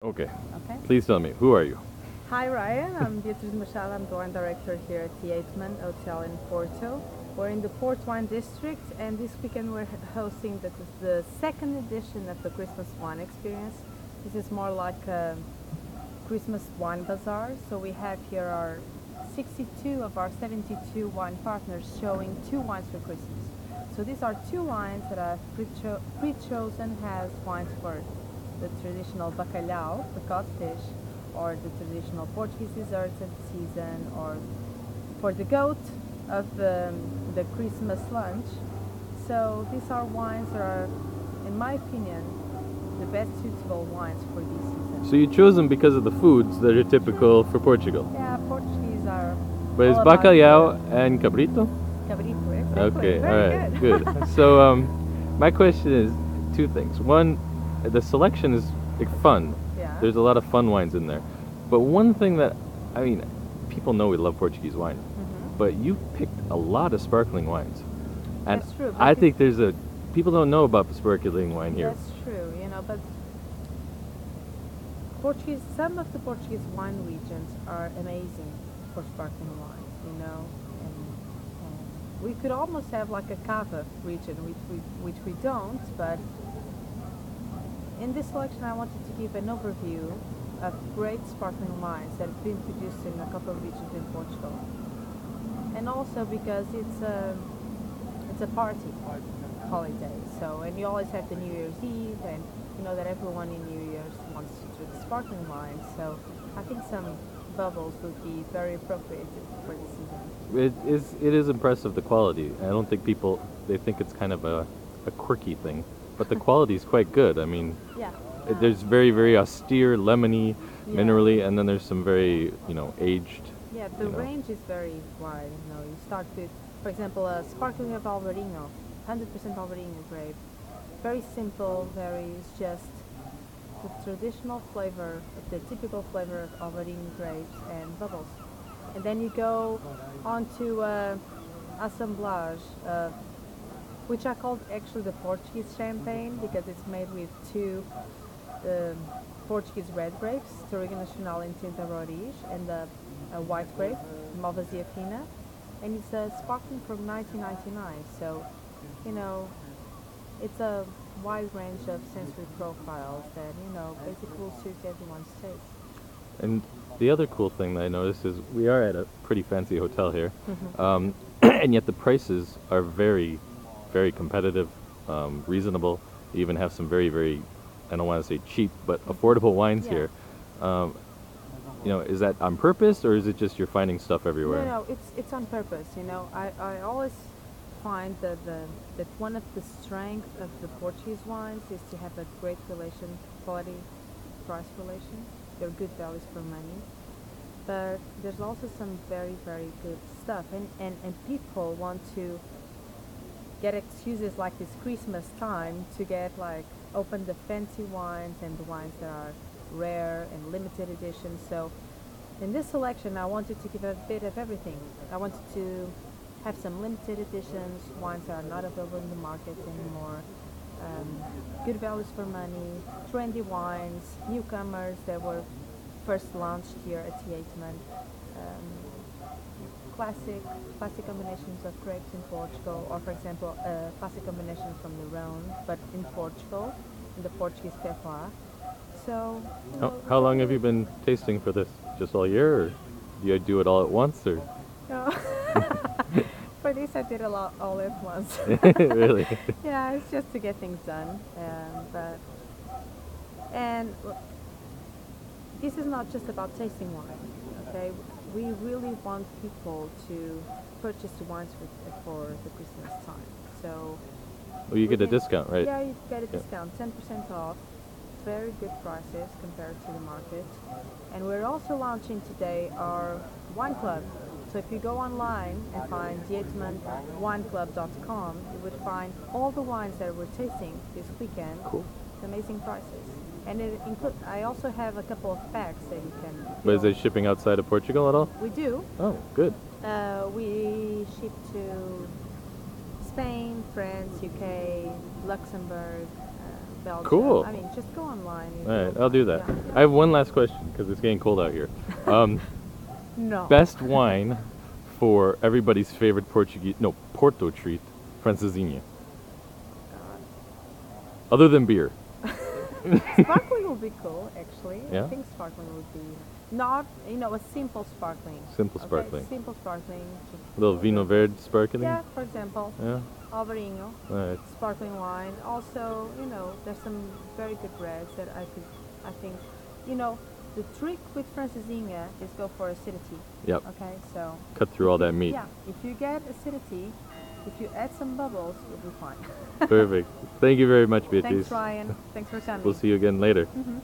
Okay. Okay. Please tell me, who are you? Hi Ryan, I'm Beatrix Machado. I'm the wine director here at the Yeatman Hotel in Porto. We're in the Port Wine District, and this weekend we're hosting the second edition of the Christmas Wine Experience. This is more like a Christmas wine bazaar. So we have here our 62 of our 72 wine partners showing two wines for Christmas. So these are two wines that I've pre-chosen as wines for the traditional bacalhau, the cod fish, or the traditional Portuguese desserts of the season, or for the goat of the Christmas lunch. So these are wines that are, in my opinion, the best suitable wines for this season. So you chose them because of the foods that are typical for Portugal. Yeah, Portuguese are But it's all about bacalhau food. and cabrito? Cabrito, exactly. Okay, Very alright, good. good. So my question is two things. One, the selection is like fun. Yeah. There's a lot of fun wines in there. But one thing that, I mean, people know we love Portuguese wine, but you picked a lot of sparkling wines. And That's true, but I think people don't know about the sparkling wine here. That's true, but some of the Portuguese wine regions are amazing for sparkling wine, and we could almost have like a cava region, which we don't, but in this selection I wanted to give an overview of great sparkling wines that have been produced in a couple of regions in Portugal. And also because it's a party holiday, and you always have the New Year's Eve, and you know that everyone in New Year's wants to drink sparkling wine, so I think some bubbles would be very appropriate for the season. It is impressive, the quality. I don't think they think it's kind of a quirky thing, but the quality is quite good. I mean, Yeah. there's very, very austere, lemony, Yeah. minerally, and then there's some very, aged. Yeah, the range is very wide. You start with, for example, a sparkling of Alvarinho, 100% Alvarinho grape. Very simple, it's just the traditional flavor, the typical flavor of Alvarinho grapes and bubbles. And then you go on to assemblage, which I called actually the Portuguese champagne because it's made with two Portuguese red grapes, Touriga Nacional and Tinta Roriz, and a white grape, Malvasia Fina, and it's a sparkling from 1999. So, it's a wide range of sensory profiles that basically will suit everyone's taste. And the other cool thing that I noticed is we are at a pretty fancy hotel here, and yet the prices are very, very competitive, reasonable. You even have some very, very, I don't want to say cheap, but affordable wines Yeah. here. Is that on purpose, or is it just you're finding stuff everywhere? No, it's on purpose. I always find that one of the strengths of the Portuguese wines is to have a great quality-price relation. They're good values for money, but there's also some very, very good stuff, and people want to get excuses like this Christmas time to open the fancy wines and the wines that are rare and limited edition. So in this selection I wanted to give a bit of everything. I wanted to have some limited editions, wines that are not available in the market anymore, good values for money, trendy wines, newcomers that were first launched here at Yeatman, classic combinations of grapes in Portugal, or for example, classic combination from the Rhone, but in Portugal, in the Portuguese terroir. So, How long have you been tasting for this? Just all year, or do you do it all at once, or? No. For this, I did a lot all at once. Really? Yeah, it's just to get things done. And this is not just about tasting wine. Okay, we really want people to purchase the wines for the Christmas time. So. Well, you get a discount, right? Yeah, you get a discount, 10% off. Very good prices compared to the market. And we're also launching today our wine club. So if you go online and find yeatmanwineclub.com, you would find all the wines that we're tasting this weekend. Cool. With amazing prices. And I also have a couple of packs that you can. But is it shipping outside of Portugal at all? We do. Oh, good. We ship to Spain, France, UK, Luxembourg, Belgium. Cool. I mean, just go online. All right, I'll do that. Yeah. I have one last question because it's getting cold out here. No. Best wine for everybody's favorite Porto treat, Francesinha. Other than beer. Sparkling would be cool, actually. Yeah? I think sparkling would be not, a simple sparkling. Simple Okay, sparkling. simple sparkling. A little Vino Verde sparkling. Yeah, for example, Yeah. Alvarinho, Alright. sparkling wine. Also, there's some very good reds that I think, the trick with Francesinha is go for acidity. Yep. Okay, so. Cut through all that meat. Yeah, if you get acidity, if you add some bubbles, you'll be fine. Perfect. Thank you very much, Beatrice. Thanks, Ryan. Thanks for coming. We'll see you again later. Mhm.